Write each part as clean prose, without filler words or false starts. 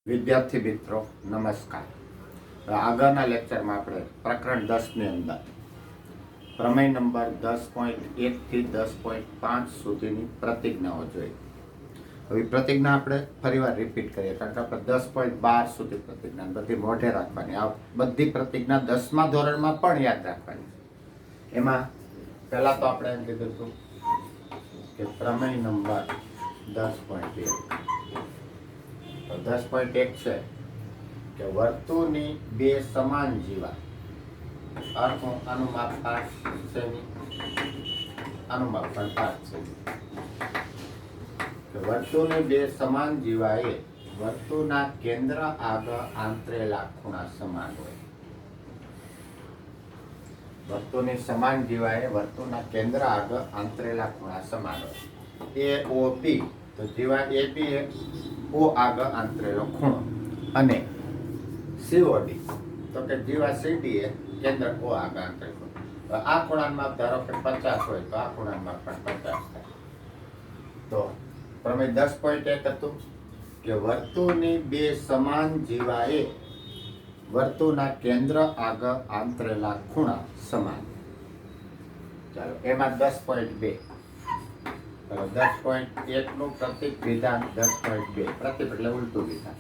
વિદ્યાર્થી મિત્રો નમસ્કાર. આગળના લેક્ચરમાં આપણે પ્રકરણ 10ની અંદર પ્રમેય નંબર 10.1 થી 10.5 સુધીની પ્રતિજ્ઞાઓ જોઈ. હવે પ્રતિજ્ઞા આપણે ફરીવાર રિપીટ કરીએ, કારણ કે આપણે 10.12 સુધી પ્રતિજ્ઞા બધી મોઢે રાખવાની. આ બધી પ્રતિજ્ઞા 10મા ધોરણમાં પણ યાદ રાખવાની. એમાં પહેલા તો આપણે એમ કીધું હતું કે પ્રમેય નંબર 10.1 10.1 છે કે વર્તુળની બે સમાન જીવા, આનું માપ 5 સેમી, આનું માપ પણ 5 સેમી. વર્તુળની બે સમાન જીવાએ વર્તુળના કેન્દ્ર આગળ આંતરેલા ખૂણા સમાન હોય. વર્તુળની સમાન જીવાએ વર્તુળના કેન્દ્ર આગળ આંતરેલા ખૂણા સમાન હોય. AOB તો જીવા AB એ O આગળ આંતરેલો ખૂણો, અને COD તો કે જીવા CD એ કેન્દ્ર O આગળ આંતરેલો ખૂણો. આ ખૂણાનું માપ ધારો કે 50 હોય તો આ ખૂણાનું માપ પણ 50 થાય. તો પ્રમેય 10.1 હતું કે વર્તુળની બે સમાન જીવાએ વર્તુળના કેન્દ્ર આગળ આંતરેલા ખૂણા સમાન. ચાલો એમાં 10.2 10.1 નું પ્રતિક વિધાન 10.2 પ્રતિક એટલે ઉલટું વિધાન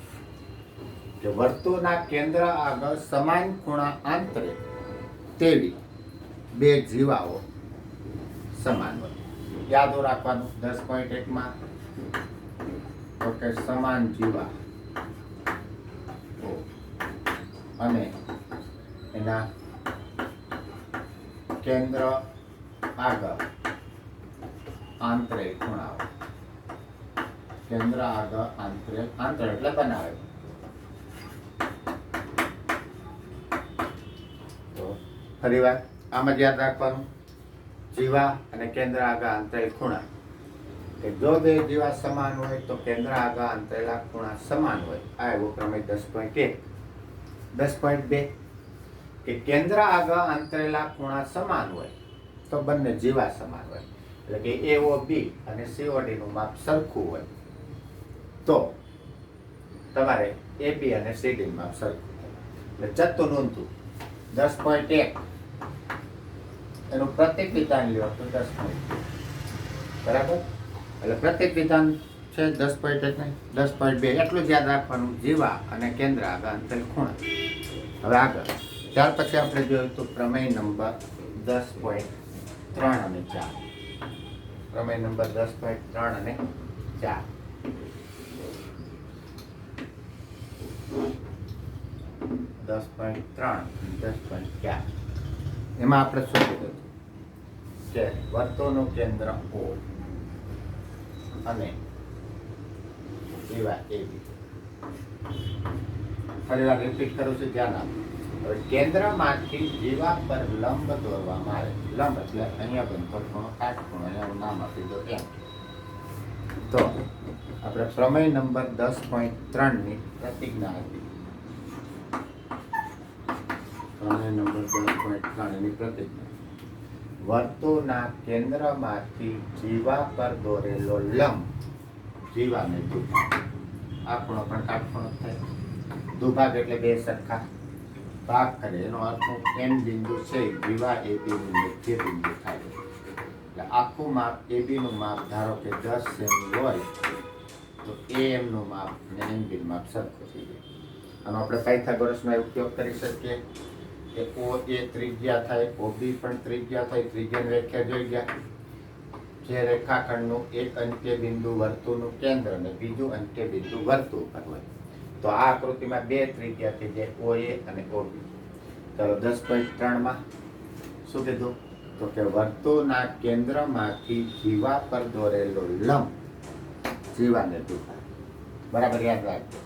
કે વર્તુળના કેન્દ્ર આગળ સમાન ખૂણા આંતરે તેવી બે જીવાઓ સમાન હોય. યાદ રાખવાનું 10.1 માં તો કે સમાન જીવા અને એના કેન્દ્ર આગળ આંતરે ખૂણાઓ. કેન્દ્ર આગળ આંતરે એટલે બનાવે. તો ફરી વાર આમાં જ યાદ રાખવાનું, જીવા અને કેન્દ્ર આગળ આંતરેલ ખૂણા કે જો બે જીવા સમાન હોય તો કેન્દ્ર આગળ આંતરેલા ખૂણા સમાન હોય. આ એવો પ્રમેય 10.1. 10.2 કે કેન્દ્ર આગળ આંતરેલા ખૂણા સમાન હોય તો બંને જીવા સમાન હોય, એટલે કે AOB અને COD નું માપ સરખું હોય તો તમારે AB અને CD નું માપ સરખું થાય. એટલે ચત્તું નોંધવું 10.1 એનું પ્રતિક વિધાન લ્યો તો 10.2 બરાબર. એટલે પ્રતિક વિધાન છે 10.1 ને 10.2 એટલું જ યાદ રાખવાનું, જીવા અને કેન્દ્ર આગળ આંતરેલ ખૂણા. હવે આગળ ત્યાર પછી આપણે જોયું તો પ્રમેય નંબર 10.3 અને 4. પ્રમેય નંબર 10.3 અને 4. એમાં આપણે શું કીધું કે વર્તુળનું કેન્દ્ર O અને જીવા AB. ફરી વાર રિપીટ કરું છું, ધ્યાન આપો. હવે કેન્દ્રમાંથી જીવા પર લંબ દોરવામાં આવે. લંબ એટલે અહીંયા બનતો ખૂણો, કાટખૂણો, એનું નામ આપી દો એમ. તો આપણે પ્રમેય નંબર 10.3 ની પ્રતિજ્ઞા હતી. પ્રમેય નંબર 10.3 ની પ્રતિજ્ઞા વર્તુળના કેન્દ્રમાંથી જીવા પર દોરેલો લંબ જીવાને દુભાગ. આ ખૂણો પણ કાટખૂણો થાય. દુભાગ એટલે બે સરખા ભાગ કરે, એનો અર્થ M બિંદુ છે જીવા AB નું મધ્ય બિંદુ થાય. એટલે આખું માપ AB નું માપ ધારો કે 10 સેમી હોય તો AM નું માપ અને MB નું માપ સરખું થઈ જાય. આનો આપણે પાયથાગોરસનો ઉપયોગ કરી શકીએ કે OA ત્રિજ્યા થાય, OB પણ ત્રિજ્યા થાય. ત્રિજ્યાની વ્યાખ્યા જોઈ ગયા. જે રેખાખંડનું એક અંત્ય બિંદુ વર્તુળનું કેન્દ્ર અને બીજું અંત્ય બિંદુ વર્તુળ પર હોય તો આ આકૃતિમાં બે ત્રિજ્યા છે, જે OA અને OB. ચાલો 10.3 માં શું કીધું તો કે વર્તુળના કેન્દ્રમાંથી જીવા પર દોરેલો લંબ જીવાને દુભાગે. બરાબર યાદ રાખજો.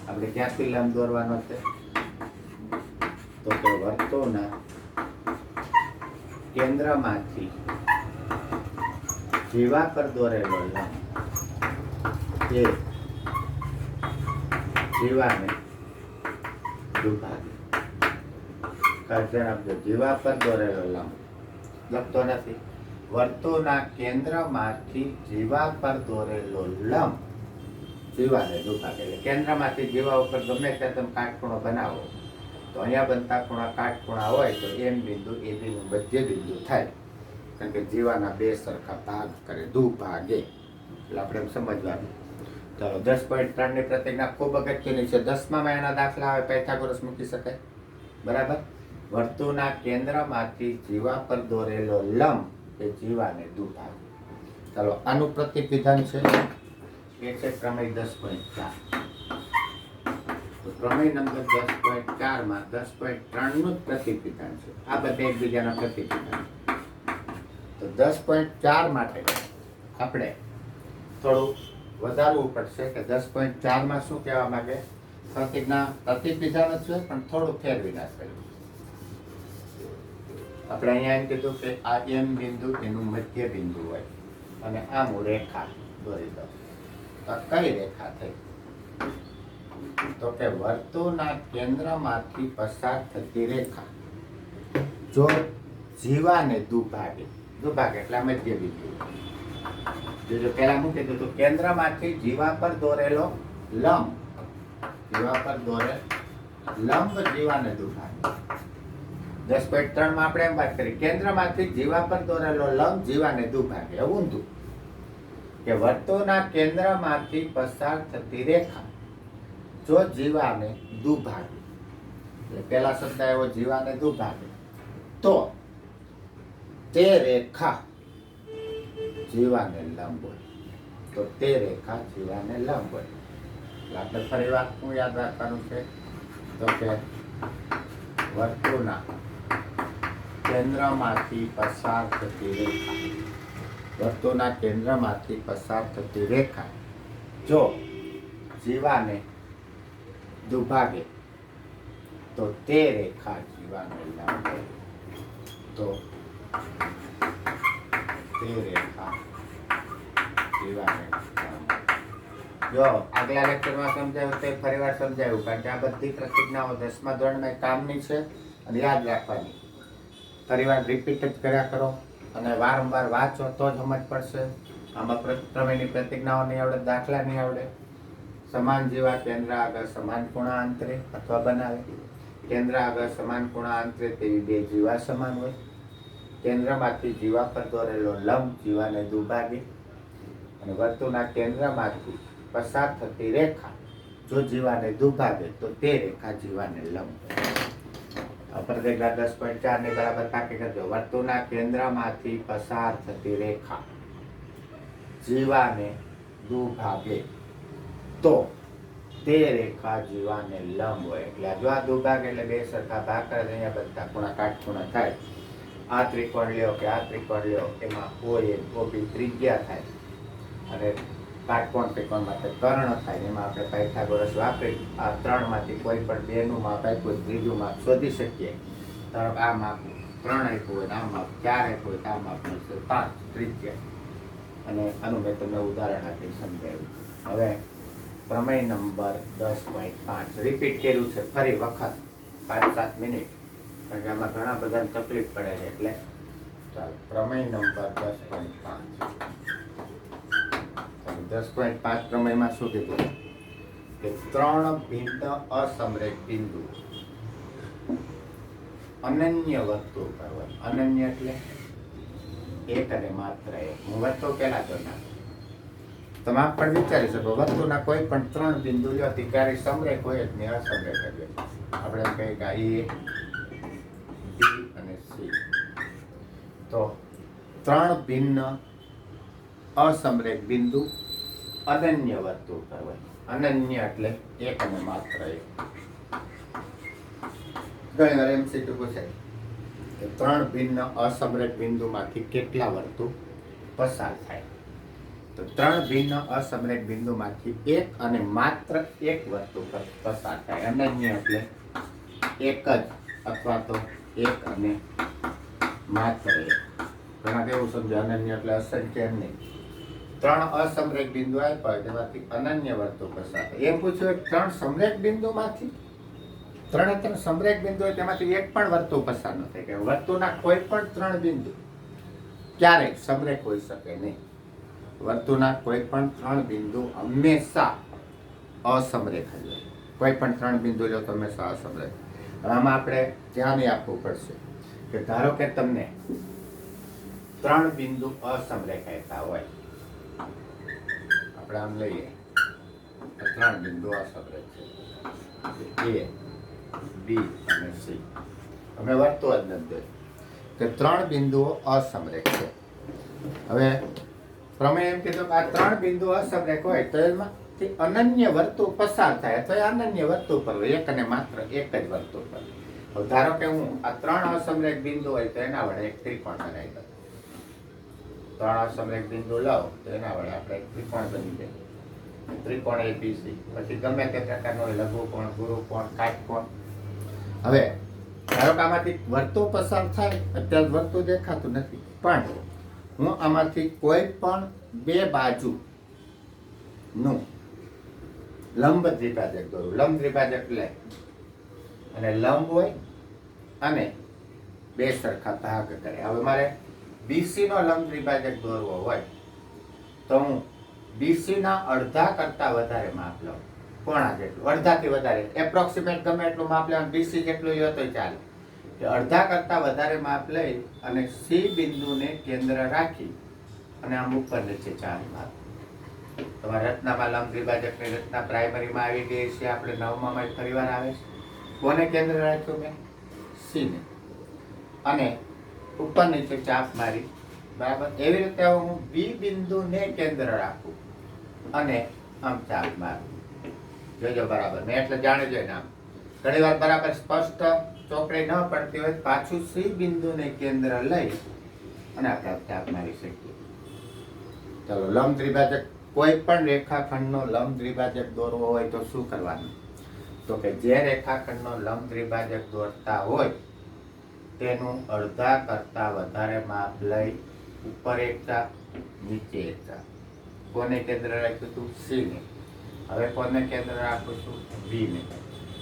આપણે ક્યાંથી લંબ દોરવાનો છે તો કે વર્તુળના કેન્દ્રમાંથી જીવા પર દોરેલો લંબ એ જીવાને દુભાગે. જીવા પર દોરેલો લંબ લખતો નથી. વર્તુળના કેન્દ્રમાંથી જીવા પર દોરેલો લંબ જીવાને દુભાગે. એટલે કેન્દ્રમાંથી જીવા ઉપર ગમે ત્યાં તમે કાટખૂણો બનાવો તો અહીંયા બનતા ખૂણા કાટખૂણા હોય તો એમ બિંદુ એ બિંદુ મધ્ય બિંદુ થાય, કારણ કે જીવાના બે સરખા ભાગ કરે, દુભાગે. એટલે આપણે એમ સમજવાનું. ચાલો 10.3 ની પ્રતિજ્ઞા ખૂબ અગત્યની છે. 10માં એના દાખલા આવે, પાયથાગોરસ મૂકી શકાય, બરાબર. વર્તુળના કેન્દ્રમાંથી જીવા પર દોરેલો લંબ એ જીવાને દુભાગે. ચાલો આનું પ્રતિવિધાન છે એ છે પ્રમેય 10.4. તો પ્રમેય નંબર 10.4 માં 10.3 નું જ પ્રતિવિધાન છે. આ બધા એકબીજાના પ્રતિવિધાન. તો 10.4 માટે આપણે થોડું વધારવું પડશે કે 10.4 માં શું કહેવા માંગે. પ્રતિવિધાન જ છે પણ થોડું ફેરવી નાખેલું. આપણે અહીંયા એમ કીધું કે આ એમ બિંદુ એનું મધ્ય બિંદુ હોય અને આમ રેખા દોરી દો. તો કઈ રેખા થઈ? તો કે વર્તુળના કેન્દ્રમાંથી પસાર થતી રેખા જો જીવાને દુભાગે એટલે મધ્ય બિંદુ. જો પેલા મૂકી દીધું કેન્દ્રમાંથી જીવા પર દોરેલો લંબ, જીવાને દુભાગે. 10.3 માં આપણે એમ વાત કરી કેન્દ્રમાંથી જીવા પર દોરેલો લંબ જીવાને દુભાગે. એવું ઊંધું કે વર્તુળના કેન્દ્રમાંથી પસાર થતી રેખા જો જીવાને દુભાગે, એટલે પેલા શબ્દ આવ્યો જીવાને દુભાગે, તો તે રેખા જીવાને લંબ હોય. તો તે રેખા જીવાને લંબ હોય. એટલે આપણે ફરી વાત શું યાદ રાખવાનું છે? તો કે વર્તુળના કેન્દ્રમાંથી પસાર થતી રેખા જો જીવાને દુભાગે તો તે રેખા જીવાને લંબ હોય. તો તે રેખા જીવાને લંબ. જો આગલા લેક્ચરમાં સમજાયું તે ફરીવાર સમજાયું, કારણ કે આ બધી પ્રતિજ્ઞાઓ 10મા ધોરણમાં કામની છે અને યાદ રાખવાની. ફરીવાર રિપીટ જ કર્યા કરો અને વારંવાર વાંચો તો જ સમજ પડશે. આમાં પ્રમેયની પ્રતિજ્ઞાઓ નહીં આવડે, દાખલા નહીં આવડે. સમાન જીવા કેન્દ્ર આગળ સમાન ખૂણા અંતરે અથવા બનાવે. કેન્દ્ર આગળ સમાન ખૂણા અંતરે તેવી બે જીવા સમાન હોય. કેન્દ્રમાંથી જીવા પર દોરેલો લંબ જીવાને દુભાગે અને વર્તુળના કેન્દ્રમાંથી પસાર થતી રેખા જો જીવાને દુભાગે તો તે રેખા જીવાને લંબ. પ્રતિજ્ઞા 10.4 ની બરાબર પાકી કરજો. વર્તુળના કેન્દ્રમાંથી પસાર થતી રેખા જીવાને દુભાગે તો તે રેખા જીવાને લંબ હોય. એટલે જો આ દુભાગ એટલે બે સરખા ભાગ કરે, અહીંયા બધા ખૂણા કાટખૂણા થાય. આ ત્રિકોણ લ્યો કે આ ત્રિકોણ લ્યો, એમાં OA OB ત્રિજ્યા થાય અને કાટકોણ ત્રિકોણ માટે કર્ણ થાય. એમાં આપણે પાયથાગોરસ વાપરી આ 3 માંથી કોઈ પણ 2 નું માપ આપ્યું, ત્રીજું માપ શોધી શકીએ. ધારો આ માપ 3 આપ્યું હોય, આ માપ 4 આપ્યું હોય, આ માપ મળશે 5 ત્રિજ્યા. અને આનું મેં તમને ઉદાહરણ આપી સમજાવ્યું. હવે પ્રમેય નંબર 10.5 રિપીટ કર્યું છે ફરી વખત 5-7 મિનિટ, કારણ કે આમાં ઘણા બધાને તકલીફ પડે છે. એટલે ચાલો પ્રમેય નંબર 10.5 પ્રમેયમાં શું કીધું કે 3 ભિન્ન અસમરેખ બિંદુ અનન્ય વર્તુળ કરવા. અનન્ય એટલે એક અને માત્ર એક. હું વર્તુળ પેલા તો ના તમે આપ પણ વિચારી શકો વર્તુળના કોઈ પણ 3 બિંદુ લો ત્યારે સમરેખ હોય જ નહીં, અસમરેખ જ હોય. આપણે એમ કહીએ કે A, B અને C. તો 3 ભિન્ન અસમરેખ બિંદુ અનન્ય વર્તુળ કરવા. અનન્ય એટલે એક અને માત્ર એક. ઘણી વાર MCQ પૂછાય કે 3 ભિન્ન અસમરેખ બિંદુમાંથી કેટલા વર્તુળ પસાર થાય? તો 3 ભિન્ન અસમરેખ બિંદુમાંથી એક અને માત્ર એક વર્તુળ પસાર થાય. અનન્ય એટલે એક જ અથવા તો એક અને માત્ર એક. ઘણા કેવું સમજે અનન્ય એટલે અસંખ્ય નહીં. 3 અસમરેખ બિંદુ આપ્યા હોય તેમાંથી અનન્ય વર્તુળ પસાર થાય. એમ પૂછ્યું 3 સમરેખ બિંદુમાંથી 3 સમરેખ બિંદુ હોય તેમાંથી એક પણ વર્તુળ પસાર ન થાય. કે વર્તુળના કોઈ પણ 3 બિંદુ ક્યારેય સમરેખ હોઈ શકે નહીં. વર્તુળના કોઈ પણ 3 બિંદુ હંમેશા અસમરેખા જોઈએ. કોઈ પણ 3 બિંદુ લો તમે અસમરેખા. હવે આમાં આપણે ધ્યાન આપવું પડશે કે ધારો કે તમને 3 બિંદુ અસમરેખાયેલા હોય, આપણે આમ લઈએ 3 બિંદુ અસમરેખા A, B અને C. અમે વર્તુળ જ નથી દોર્યું કે 3 બિંદુઓ અસમરેખ છે. હવે પ્રમેય એમ કીધું કે આ 3 બિંદુ અસમરેખ હોય તો એમાંથી અનન્ય વર્તુળ પસાર થાય તો એ અનન્ય વર્તુળ પર હોય, એક અને માત્ર એક જ વર્તુળ પર. હવે ધારો કે હું આ 3 અસમરેખ બિંદુ હોય તો એના વડે એક ત્રિકોણ બનાવી દઉં. 3 અસમરેખ બિંદુ લાવો તો એના વડે આપણે એક ત્રિકોણ બની જાય. ત્રિકોણ ABC, પછી ગમે તે પ્રકારનો લઘુકોણ, ગુરુકોણ, કાટકોણ. હવે ધારો કે આમાંથી વર્તુળ પસાર થાય, અત્યારે વર્તુળ દેખાતું નથી, પણ હું આમાંથી કોઈ પણ 2 બાજુનું લંબ દ્વિભાજક દોરું. લંબ દ્વિભાજક લે અને લંબ હોય અને 2 સરખા ભાગ કરે. હવે મારે BC નો લંબ દ્વિભાજક દોરવો હોય તો હું BC ના અડધા કરતા વધારે માપ લઉં. કોણા જેટલું? અડધાથી વધારે, એપ્રોક્સિમેટ ગમે એટલું માપ લેવાનું. BC જેટલું લો તો ચાલે. અડધા કરતા વધારે માપ લઈ અને C બિંદુને કેન્દ્ર રાખી અને આમ ઉપર નીચે 4 માપ. તમારા રચનામાં લંબ દ્વિભાજકની રચના પ્રાઇમરીમાં આવી ગઈ છે, આપણે 9માં ફરીવાર આવે છે. કોને કેન્દ્ર રાખ્યું મેં? C ને. અને ઉપર નીચે ચાપ મારી, બરાબર. એવી રીતે હું B બિંદુને કેન્દ્ર રાખું અને આમ ચાપ મારું. જોજો બરાબર, મેં એટલે જાણી જોઈને આમ. ઘણી વાર બરાબર સ્પષ્ટ ચોકડી ન પડતી હોય પાછું C બિંદુને કેન્દ્ર લઈ અને આપણે ચાપ મારી શકીએ. ચાલો, લંબ દ્વિભાજક કોઈ પણ રેખાખંડનો લંબ દ્વિભાજક દોરવો હોય તો શું કરવાનું? તો કે જે રેખાખંડનો લંબ દ્વિભાજક દોરતા હોય તેનું અડધા કરતા વધારે માપ લઈ ઉપર એક ચાપ, નીચે એક ચાપ. કોને કેન્દ્ર રાખ્યું હતું? C ને. હવે કોને કેન્દ્ર રાખું છું? B ને.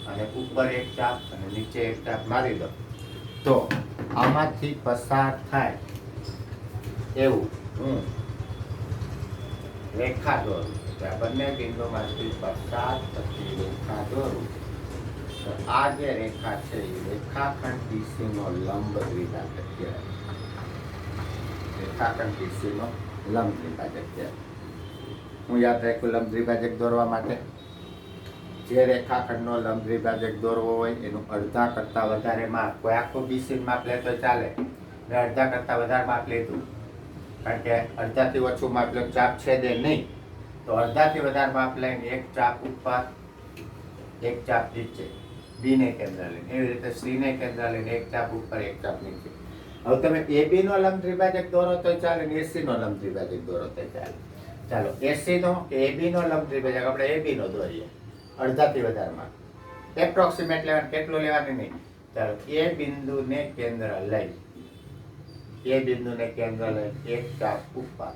અને ઉપર એક ચાપ અને નીચે એક ચાપ મારી દો તો આમાંથી પસાર થાય એવું હું રેખા દોરું. આ બંને બિંદુમાંથી પસાર થતી રેખા દોરું તો આ જે રેખા છે એ રેખાખંડ BC નો લંબ દ્વિભાજક કહેવાય. રેખાખંડ BC નો લંબ દ્વિભાજક કહેવાય. હું યાદ રાખ્યું લંબ દ્વિભાજક દોરવા માટે જે રેખાખંડનો લંબ દ્વિભાજક દોરવો હોય એનું અડધા કરતા વધારે માપ, કોઈ આખું BC માપ લે તો ચાલે, મેં અડધા કરતા વધારે માપ લીધું કારણ કે અડધાથી ઓછું માપ લે ચાપ છેદે નહીં, તો અડધાથી વધારે માપ લઈને એક ચાપ ઉપર એક ચાપ નીચે, B ને કેન્દ્ર લઈને, એવી રીતે C ને કેન્દ્ર લઈને એક ચાપ ઉપર એક ચાપ નીચે. હવે તમે AB નો લંબ દ્વિભાજક દોરો તો ચાલે ને AC નો લંબ દ્વિભાજક દોરો તો ચાલે. ચાલો, AC નો કે AB નો લંબ દ્વિભાજક આપણે AB નો દોરીએ. અડધાથી વધારમાં એપ્રોક્સિમેટ લેવાનું, કેટલું લેવાનું નહીં. ચાલો, એ બિંદુને કેન્દ્ર લઈ એક ચાપ ઉપર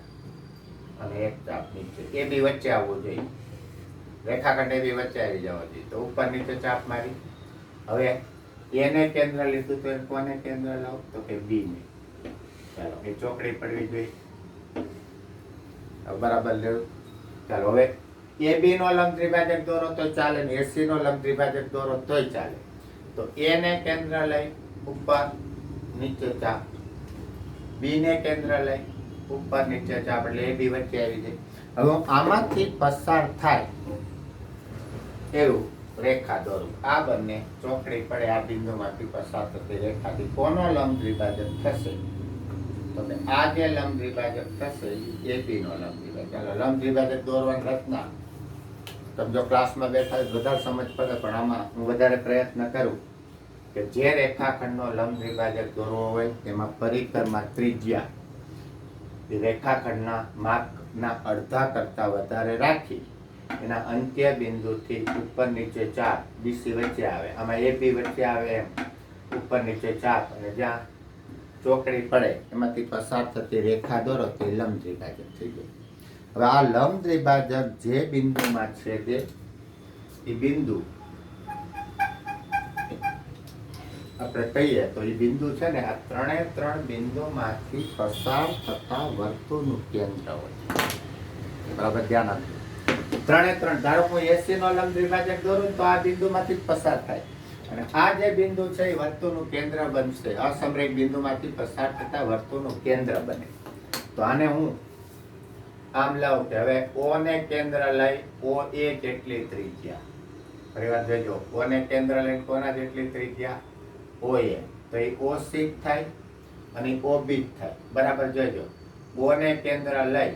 અને એક ચાપ નીચે. એ બી વચ્ચે આવવું જોઈએ, રેખાખંડ એ બી વચ્ચે આવી જવા જોઈએ. તો ઉપર નીચે ચાપ મારી. હવે એને કેન્દ્ર લીધું તો કોને કેન્દ્ર લાવ? તો કે B ને. ચાલો, એ ચોકડી પડવી જોઈએ, બરાબર લેવું. ચાલો, હવે AB નો લંબ દ્વિભાજક દોરો તો ચાલે ને AC નો લંબ દ્વિભાજક દોરો તોય ચાલે. તો A ને કેન્દ્ર લઈ ઉપર નીચે ચાપ, B ને કેન્દ્ર લઈ ઉપર નીચે ચાપ, એટલે AB વચ્ચે આવી જાય. હવે હું આમાંથી પસાર થાય એવું રેખા દોરું. આ બંને ચોકડી પડે, આ બિંદુમાંથી પસાર થતી રેખાથી કોનો લંબ દ્વિભાજક થશે? તો કે આ જે લંબ દ્વિભાજક થશે એ AB નો લંબ દ્વિભાજક. ચાલો, લંબ દ્વિભાજક દોરવાની રચના તમે જો ક્લાસમાં બેઠા હોય વધારે સમજ પડે, પણ આમાં હું વધારે પ્રયત્ન કરું કે જે રેખાખંડનો લંબ દ્વિભાજક દોરવો હોય તેમાં પરિકરમાં ત્રિજ્યા એ રેખાખંડના માપના અડધા કરતા વધારે રાખી એના અંત્ય બિંદુથી ઉપર નીચે ચાપ, BC વચ્ચે આવે, આમાં AB વચ્ચે આવે એમ ઉપર નીચે ચાપ, અને જ્યાં ચોકડી પડે એમાંથી પસાર થતી રેખા દોરો તે લંબ દ્વિભાજક થઈ જાય. હવે આ લંબ દ્વિભાજક જે બિંદુમાં છેદે એ બિંદુ આપણે કહીએ તો એ બિંદુ છે ને આ 3 બિંદુમાંથી પસાર થતા વર્તુળનું કેન્દ્ર હોય. બરાબર, ધ્યાન આપજો. ત્રણે ત્રણ ધારો હું 80 નો લંબ દ્વિભાજક દોરું તો આ બિંદુમાંથી જ પસાર થાય અને આ જે બિંદુ છે એ વર્તુળનું કેન્દ્ર બનશે. અસમરેખ બિંદુમાંથી પસાર થતા વર્તુળનું કેન્દ્ર બને. તો આને હું આમ લઉં કે હવે O ને કેન્દ્ર લઈ OA જેટલી ત્રિજ્યા. ફરી વાર જોજો, O ને કેન્દ્ર લઈ કોના જેટલી ત્રિજ્યા? OA. તો એ OC થાય અને OB થાય. બરાબર જોજો, O ને કેન્દ્ર લઈ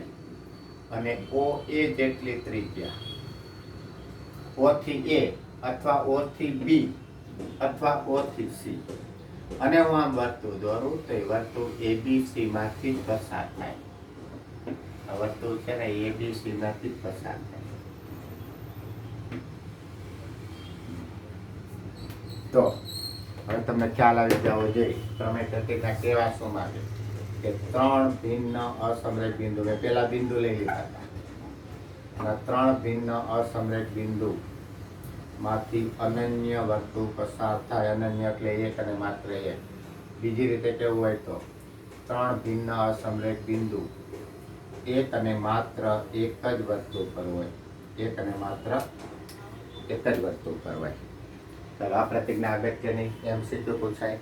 અને OA જેટલી ત્રિજ્યા, O થી A અથવા O થી B અથવા O થી C, અને હું આમ વર્તુળ દોરું તો એ વર્તુળ ABC માંથી પસાર થાય. આ વર્તુળ છે ને ABC માંથી પસાર થાય. તો હવે તમને ખ્યાલ આવી જવો જોઈએ પ્રમેય પ્રતિજ્ઞા કેવા શું માંગે કે ત્રણ ભિન્ન અસમરેખ બિંદુ, મેં પેલા બિંદુ લઈ લીધા હતા, ત્રણ ભિન્ન અસમરેખ બિંદુ માંથી અનન્ય વર્તુળ પસાર થાય. અનન્ય એટલે એક અને માત્ર એક. બીજી રીતે કેવું હોય તો ત્રણ ભિન્ન અસમરેખ બિંદુ એક અને માત્ર એક જ વર્તુળ પર હોય. એક અને માત્ર એક જ વર્તુળ પર હોય. ચાલો આ પ્રતિજ્ઞા અગત્યની MCQ પૂછાય.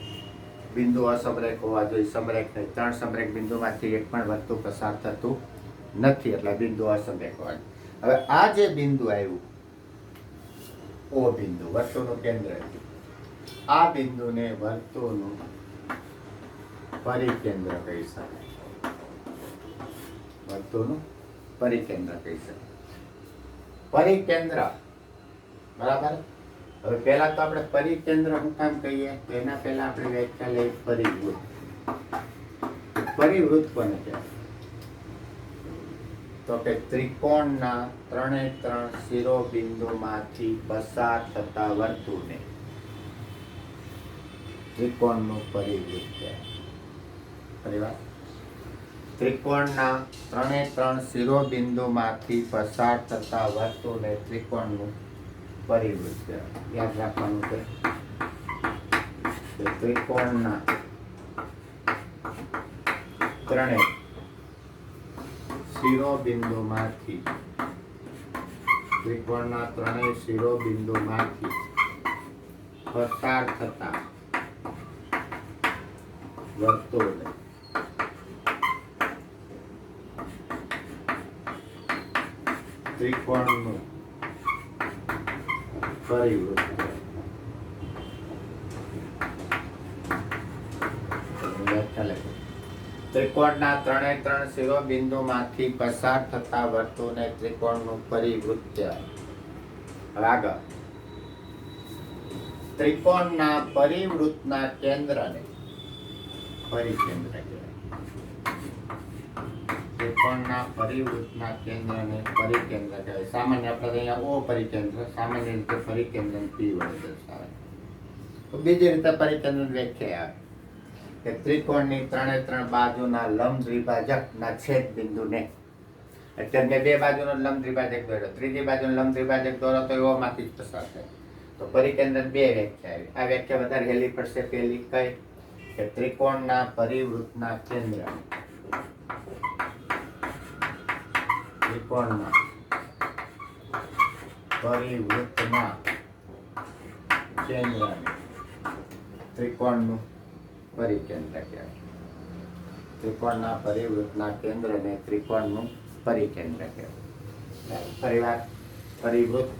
બિંદુ અસમરેખ હોવા જોઈએ, સમરેખ નહીં. ત્રણ સમરેખ બિંદુમાંથી એક પણ વર્તુળ પસાર થતું નથી એટલે બિંદુ અસમરેખ હોય. હવે આ જે બિંદુ આવ્યું O બિંદુ, વર્તુળનું કેન્દ્ર, આ બિંદુને વર્તુળનું પરિકેન્દ્ર કહી શકાય. વર્તુળનું પરિકેન્દ્ર કહી શકાય. પરિકેન્દ્ર, બરાબર. હવે પહેલા તો આપણે પરિકેન્દ્ર શું કામ કહીએ તો એના પહેલા આપણે વ્યાખ્યા લઈએ પરિવૃત્ત. પરિવૃત્ત કોને કહેવાય? તો કે ત્રિકોણના ત્રણે ત્રણ શિરોબિંદુમાંથી પસાર થતા વર્તુળને ત્રિકોણનું પરિવૃત્ત કહેવાય. ત્રિકોણના ત્રણે ત્રણ શિરોબિંદુમાંથી પસાર થતા વર્તુળને ત્રિકોણનું પરિવૃત્ત કહેવાય. યાદ રાખવાનું છે ત્રિકોણના ત્રણે શિરોબિંદુમાંથી, ત્રિકોણના ત્રણેય શિરોબિંદુમાંથી પસાર થતા વર્તુળને ત્રિકોણનું પરિવૃત્ત. ત્રિકોણના ત્રણે ત્રણ શિરોબિંદુમાંથી પસાર થતા વર્તુળને ત્રિકોણનું પરિવૃત્ત. આગળ ત્રિકોણના પરિવૃત્તના કેન્દ્રને પરિકેન્દ્ર કહેવાય. ત્રિકોણના પરિવૃત્તના કેન્દ્રને પરિકેન્દ્ર કહેવાય. સામાન્ય આપણે અહીંયા O પરિકેન્દ્ર, સામાન્ય રીતે પરિકેન્દ્ર P વડે દર્શાવે. તો બીજી રીતે પરિકેન્દ્રની વ્યાખ્યા આવે કે ત્રિકોણની ત્રણે ત્રણ બાજુના લંબ દ્વિભાજકના છેદ બિંદુને, અત્યારે મેં બે બાજુનો લંબ દ્વિભાજક દોર્યો, ત્રીજી બાજુનો લંબ દ્વિભાજક દોરો તો એમાંથી જ પસાર થાય. તો પરિકેન્દ્ર બે વ્યાખ્યા આવી. આ વ્યાખ્યા વધારે હેલી પડશે. પહેલી કઈ કે ત્રિકોણના પરિવૃત્તના કેન્દ્ર, ત્રિકોણના પરિવૃત્તના કેન્દ્રને ત્રિકોણનું પરિકેન્દ્ર કહેવાય. ત્રિકોણના પરિવૃત્તના કેન્દ્રને ત્રિકોણનું પરિકેન્દ્ર કહેવાય. ફરીવાર પરિવૃત્ત,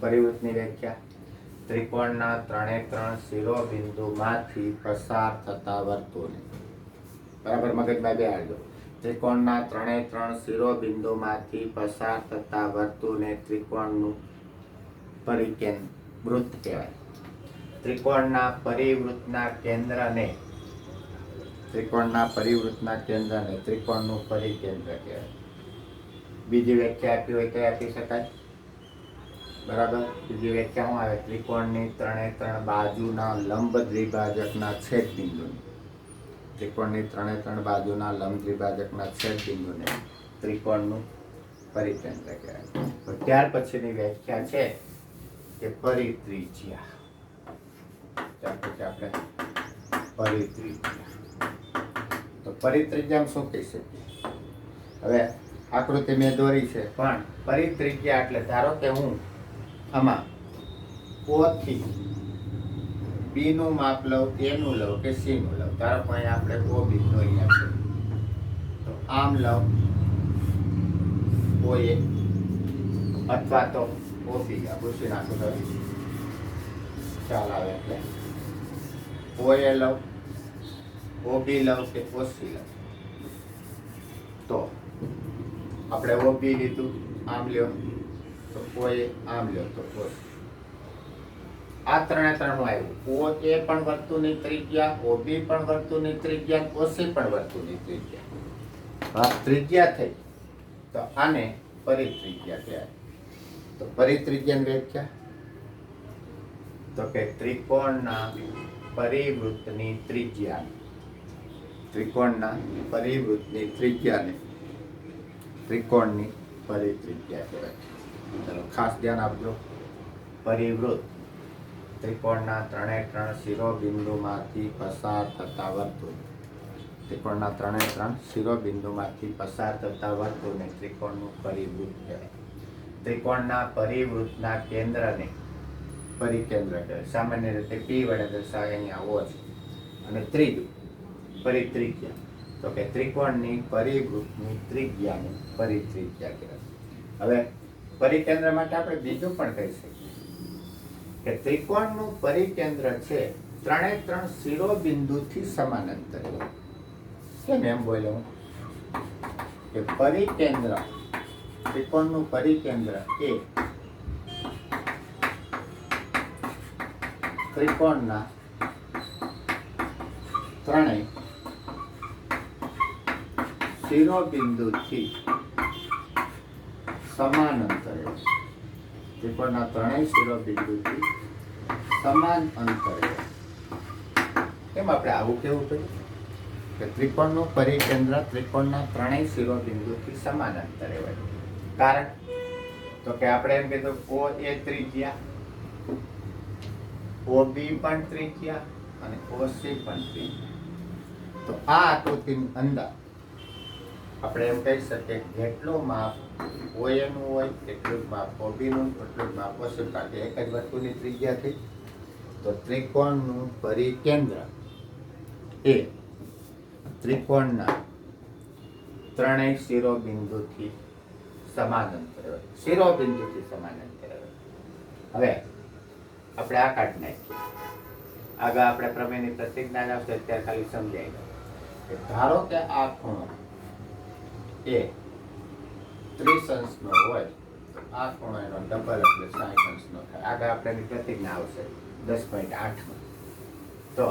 પરિવૃત્તની વ્યાખ્યા ત્રિકોણના ત્રણે ત્રણ શિરોબિંદુમાંથી પસાર થતા વર્તુળને, બરાબર મગજમાં બેહાડજો. ત્રિકોણના ત્રણે ત્રણ શિરોબિંદુમાંથી પસાર થતા વર્તુળને ત્રિકોણનું પરિકેન્દ્ર કહેવાય. ત્રિકોણના પરિવૃત્તના કેન્દ્રને, ત્રિકોણના પરિવૃત્તના કેન્દ્રને ત્રિકોણનું પરિકેન્દ્ર કહેવાય. બીજી વ્યાખ્યા આપી હોય તો આપી શકાય. બરાબર. બીજી વ્યાખ્યા શું આવે? ત્રિકોણની ત્રણે ત્રણ બાજુના લંબ દ્વિભાજકના છેદ બિંદુને, ત્રિકોણની ત્રણે ત્રણ બાજુના લંબ દ્વિભાજકના છેદ બિંદુને ત્રિકોણનું પરિકેન્દ્ર કહેવાય. તો ત્યાર પછીની વ્યાખ્યા છે કે પરિત્રિજ્યા. ત્યાર પછી આપણે પરિત્રિજ્યા. તો પરિત્રિજ્યામાં શું કહી શકીએ? હવે આકૃતિ મેં દોરી છે, પણ પરિત્રિજ્યા એટલે ધારો કે હું આમાં O થી B નું માપ લઉં, A નું લઉં કે C નું લઉં. ધારો કે અહીંયા આપણે OB દોરી આપીએ, તો આમ લઉં OA અથવા તો OB. આ ભૂસી નાખું તો ખ્યાલ આવે. એટલે OA લઉં, OB લઉં કે OC લઉં. તો આપણે OB લીધું, આમ લ્યો તો OA, આમ લ્યો તો OC. આ ત્રણે ત્રણનું આવ્યું. OA પણ વર્તુળની ત્રિજ્યા, OB પણ વર્તુળની ત્રિજ્યા, OC પણ વર્તુળની ત્રિજ્યા. ત્રિજ્યા થઈ તો આને પરિત્રિજ્યા કહેવાય. તો પરિત્રિજ્યાની વ્યાખ્યા તો કે ત્રિકોણના પરિવૃત્તની ત્રિજ્યા, ત્રિકોણના પરિવૃત્તની ત્રિજ્યાને ત્રિકોણની પરિત્રિજ્યા કહેવાય. ચાલો ખાસ ધ્યાન આપજો. પરિવૃત્ત ત્રિકોણના ત્રણે ત્રણ શિરોબિંદુમાંથી પસાર થતા વર્તુળ, ત્રિકોણના ત્રણે ત્રણ શિરોબિંદુમાંથી પસાર થતા વર્તુળને ત્રિકોણનું પરિવૃત્ત કહેવાય. ત્રિકોણના પરિવૃત્તના કેન્દ્રને પરિકેન્દ્ર કહેવાય. સામાન્ય રીતે P વડે દર્શાવે, અહીંયા O છે. અને ત્રીજું પરિત્રિજ્યા, તો કે ત્રિકોણની પરિવૃત્તની ત્રિજ્યાને પરિત્રિજ્યા કહેવાય. હવે પરિકેન્દ્ર માટે આપણે બીજું પણ કહી શકીએ કે ત્રિકોણનું પરિકેન્દ્ર છે ત્રણે ત્રણ શિરોબિંદુથી સમાંતરે. કેમ એમ બોલ્યો કે પરિકેન્દ્ર, ત્રિકોણનું પરિકેન્દ્ર એ ત્રિકોણના ત્રણેય શિરોબિંદુથી સમાન અંતરે, ત્રિકોણના ત્રણેય શિરોબિંદુથી સમાન અંતરે. કેમ આપણે આવું કેવું પડ્યું કે ત્રિકોણનું પરિકેન્દ્ર ત્રિકોણના ત્રણેય શિરોબિંદુથી સમાન અંતરે હોય? કારણ તો કે આપણે એમ કીધું OA ત્રિજ્યા, OB પણ ત્રિજ્યા અને OC પણ ત્રિજ્યા. તો આ આકૃતિની અંદર આપણે એમ કહી શકીએ જેટલું માપ OA નું હોય એટલું જ માપ OB નું, એટલું જ માપ OC. કારણ કે એક જ વર્તુળની ત્રિજ્યા થઈ. તો ત્રિકોણનું પરિકેન્દ્ર એ ત્રિકોણના ત્રણેય શિરોબિંદુથી સમાન અંતરે હોય, શિરોબિંદુથી સમાન અંતરે હોય. હવે આપણે આ કાઢી નાખીએ. આગળ આપણે પ્રમેયની પ્રતિજ્ઞા આવશે ત્યારે ખાલી સમજાય કે ધારો કે આ ખૂણો એ 30 અંશનો હોય તો આ ખૂણો એનો ડબલ એટલે 60 અંશનો થાય. આગળ આપણે એની પ્રતિજ્ઞા આવશે 10.8 તો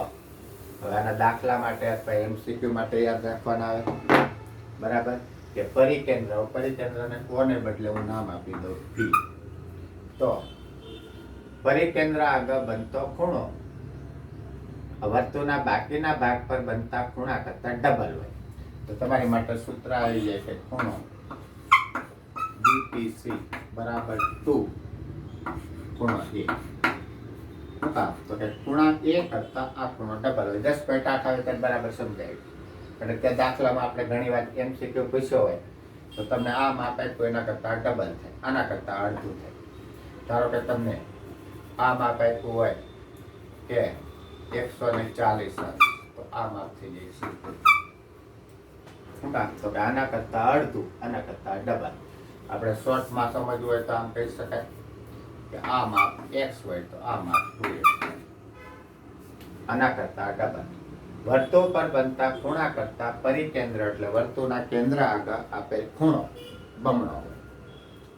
હવે આના દાખલા માટે અથવા MCQ માટે યાદ રાખવાના આવે, બરાબર? કે પરિકેન્દ્ર, પરિકેન્દ્રને O ને બદલે હું નામ આપી દઉં P. તો પરિકેન્દ્ર આગળ બનતો ખૂણો વર્તુળના બાકીના ભાગ પર બનતા ખૂણા કરતા ડબલ હોય. તો તમારી માટે સૂત્ર આવી જાય કે ખૂણો BPC બરાબર 2 ખૂણો A. શું કામ? તો કે ખૂણા A કરતા આ ખૂણો ડબલ હોય. 10.8 આવે ત્યારે બરાબર સમજાય. એટલે તે દાખલામાં આપણે ઘણી વાર MCQ પૂછ્યો હોય તો તમને આ માપ આપ્યું એના કરતા ડબલ થાય, આના કરતા અડધું થાય. ધારો કે તમને આ માપ આપ્યું હોય કે 140 અંશ, તો આ માપ થઈ જાય છે. શું કામ? તો કે આના કરતા અડધું, આના કરતા ડબલ. આપણે શોર્ટમાં સમજવું હોય તો આમ કહી શકાય કે આ માપ x હોય તો આ માપ 2x, આના કરતા ડબલ. વર્તુળ પર બનતા ખૂણા કરતા પરિકેન્દ્ર એટલે વર્તુળના કેન્દ્ર આગળ આપેલ ખૂણો બમણો હોય.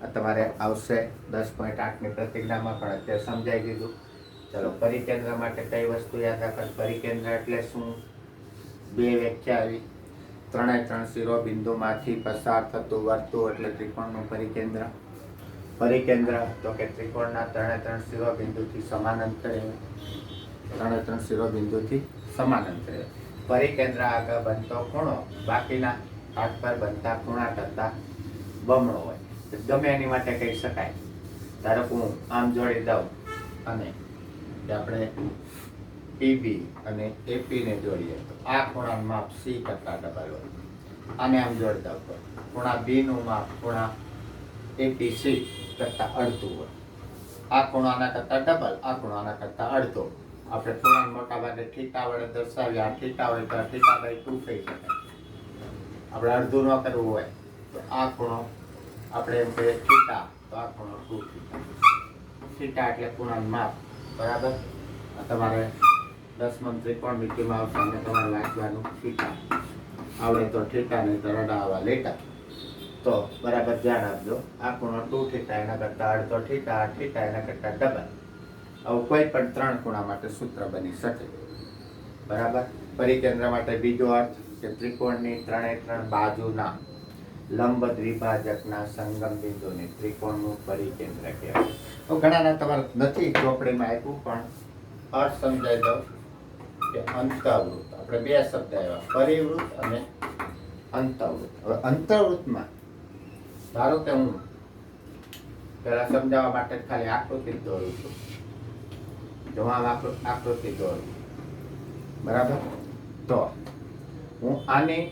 આ તમારે આવશે 10.8 ની પ્રતિજ્ઞામાં પણ અત્યારે સમજાઈ દીધું. ચલો પરિકેન્દ્ર માટે કઈ વસ્તુ યાદ રાખો? પરિકેન્દ્ર એટલે શું? બે વ્યાખ્યા આવી. ત્રણે ત્રણ શિરોબિંદુમાંથી પસાર થતું વર્તુળ એટલે ત્રિકોણનું પરિકેન્દ્ર. પરિકેન્દ્ર તો કે ત્રિકોણના ત્રણે ત્રણ શિરોબિંદુથી સમાન અંતરે, ત્રણે ત્રણ શિરોબિંદુથી સમાન અંતરે. પરિકેન્દ્ર આગળ બનતો ખૂણો બાકીના ભાગ પર બનતા ખૂણા કરતા બમણો હોય. ગમે એની માટે કહી શકાય. ધારો કે હું આમ જોડી દઉં અને આપણે PB અને AP ને જોડીએ તો આ ખૂણાનું માપ C કરતા ડબલ હોય. આને આમ જોડતા ઉપર ખૂણા બી નું માપ ખૂણા એબીસી કરતા અડધું હોય. આ ખૂણો આના કરતા ડબલ, આ ખૂણો આના કરતા અડધો. આપણે ખૂણા મોટા ભાગે થીટા વડે દર્શાવીએ. આ થીટા હોય તો થીટા બાય 2 થઈ શકે. આપણે અડધું ન કરવું હોય તો આ ખૂણો આપણે એમ કહીએ થીટા, તો આ ખૂણો 2 થીટા. થીટા એટલે ખૂણાનું માપ, બરાબર. તમારે 10 ત્રિકોણમિતિમાં આવશે અને તમારે વાંચવાનું થીટા આવડે તો થીટા, નહીં તો રડા આવા લેટા. તો બરાબર ધ્યાન આપજો. આ ખૂણો 2 થીટા, એના કરતા અડધો થીટા, આ થીટા એના કરતા ડબલ. આવું કોઈ પણ 3 ખૂણા માટે સૂત્ર બની શકે, બરાબર. પરિકેન્દ્ર માટે બીજો અર્થ કે ત્રિકોણની 3 બાજુના લંબ દ્વિભાજકના સંગમ બિંદુને ત્રિકોણનું પરિકેન્દ્ર કહેવાય. તો ઘણાના તમારે નથી ચોપડીમાં આપ્યું, પણ અર્થ સમજાઈ દઉં કે અંતઃવૃત્ત. આપણે બે શબ્દ આવ્યા, પરિવૃત્ત અને અંતઃવૃત્ત. હવે અંતઃવૃત્તમાં ધારો કે હું પેલા સમજાવવા માટે ખાલી આકૃતિ દોરું છું. જો આમ આકૃતિ દોરું, બરાબર. તો હું આની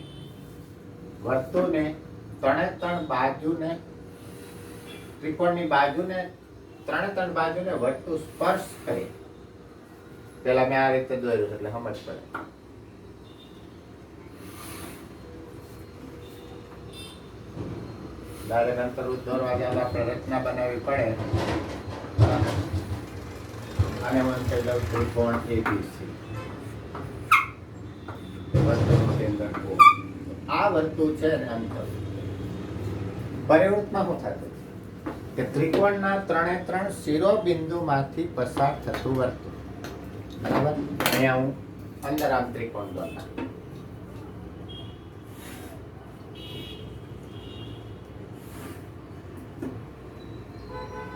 વર્તુળને 3 બાજુને, ત્રિકોણની બાજુને 3 બાજુને વર્તુળ સ્પર્શ કરી. પેલા મેં આ રીતે દોર્યું એટલે સમજ પડે. ડાયરેક્ટ અંતર્વૃત્ત દોરવા જાય આપણે રચના બનાવવી પડે. આને હું કહી દઉં ત્રિકોણ એબીસી. વર્તુળનું કેન્દ્ર O. આ વર્તુળ છે ને અંતર્વૃત્ત. પરિવૃત્તમાં શું થતું કે ત્રિકોણના 3 શિરોબિંદુમાંથી પસાર થતું વર્તુળ, બરાબર. અહીંયા હું અંદર આમ ત્રિકોણ દોરતા.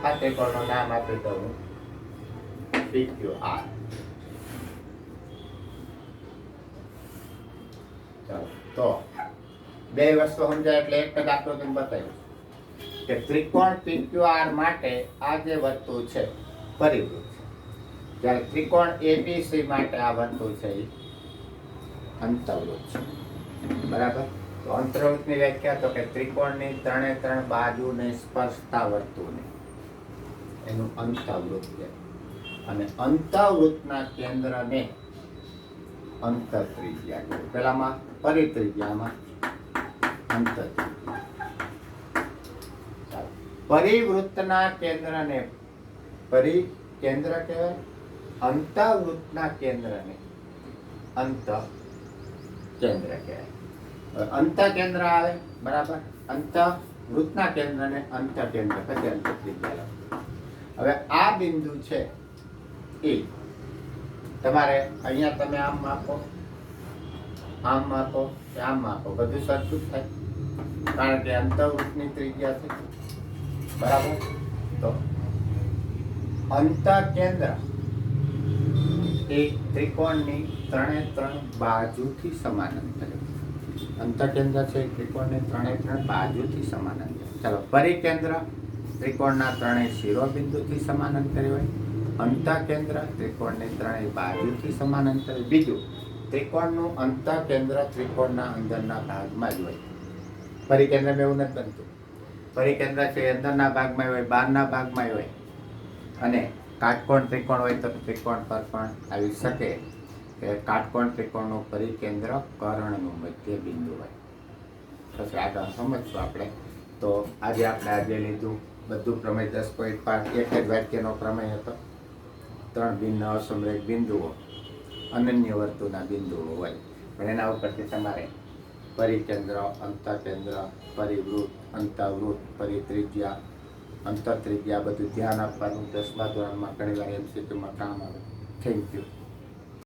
આ ત્રિકોણનું નામ આપી દઉં PQR. ચાલો, તો બે વસ્તુ સમજાય એટલે એક જ આકૃતિ બતાવ્યું કે ત્રિકોણ PQR માટે આ જે વર્તુળ છે પરિવૃત્ત છે, જ્યારે ત્રિકોણ ABC માટે આ વર્તુળ છે એ અંતઃવૃત્ત છે, બરાબર. તો અંતઃવૃત્તની વ્યાખ્યા તો કે ત્રિકોણની 3 બાજુને સ્પર્શતા વર્તુળને એનું અંતઃવૃત્ત છે. અને અંતઃવૃત્તના કેન્દ્રને અંતઃત્રિજ્યા કહેવાય. પેલામાં પરિત્રિજ્યામાં અંતઃત્રિજ્યા. પરિવૃત્તના કેન્દ્રને પરિકેન્દ્ર કહેવાય. અંતઃવૃત્તના કેન્દ્રને અંતઃકેન્દ્ર કહેવાય. અંતઃકેન્દ્ર આવે, બરાબર. અંતઃવૃત્તના કેન્દ્રને અંતઃકેન્દ્ર, પછી અંતઃત્રિજ્યા. હવે આ બિંદુ છે એ તમારે અહીંયા તમે આમ માપો, આમ માપો કે આમ માપો, બધું સરખું જ થાય, કારણ કે અંતઃવૃત્તની ત્રિજ્યા છે, બરાબર. તો અંતઃકેન્દ્ર એ ત્રિકોણની 3 બાજુથી સમાંતર. અંતઃકેન્દ્ર છે ત્રિકોણની 3 બાજુથી સમાંતર. ચાલો, પરિકેન્દ્ર ત્રિકોણના 3 શિરોબિંદુથી સમાંતર હોય. અંતઃકેન્દ્ર ત્રિકોણની 3 બાજુથી સમાંતર. બીજું, ત્રિકોણનું અંતઃકેન્દ્ર ત્રિકોણના અંદરના ભાગમાં જ હોય. પરિકેન્દ્રમાં એવું નથી બનતું. પરિકેન્દ્ર છે અંદરના ભાગમાં હોય, બહારના ભાગમાં હોય. અને કાટકોણ ત્રિકોણ હોય તો ત્રિકોણ પર પણ આવી શકે કે કાટકોણ ત્રિકોણનું પરિકેન્દ્ર કર્ણનું મધ્ય બિંદુ હોય. પછી આગળ સમજશું આપણે. તો આજે લીધું બધું પ્રમેય 10.5, એક જ વાક્યનો પ્રમેય હતો. 3 ભિન્ન અસમરેખ બિંદુઓ અનન્ય વર્તુળના બિંદુઓ હોય, પણ એના ઉપરથી તમારે પરિકેન્દ્ર, અંતઃકેન્દ્ર, પરિવૃત્ત, અંતઃવૃત્ત, પરિત્રિજ્યા, અંતઃત્રિજ્યા બધું ધ્યાન આપવાનું. 10મા ધોરણમાં ઘણી વાર MCQમાં કામ આવે. Thank you.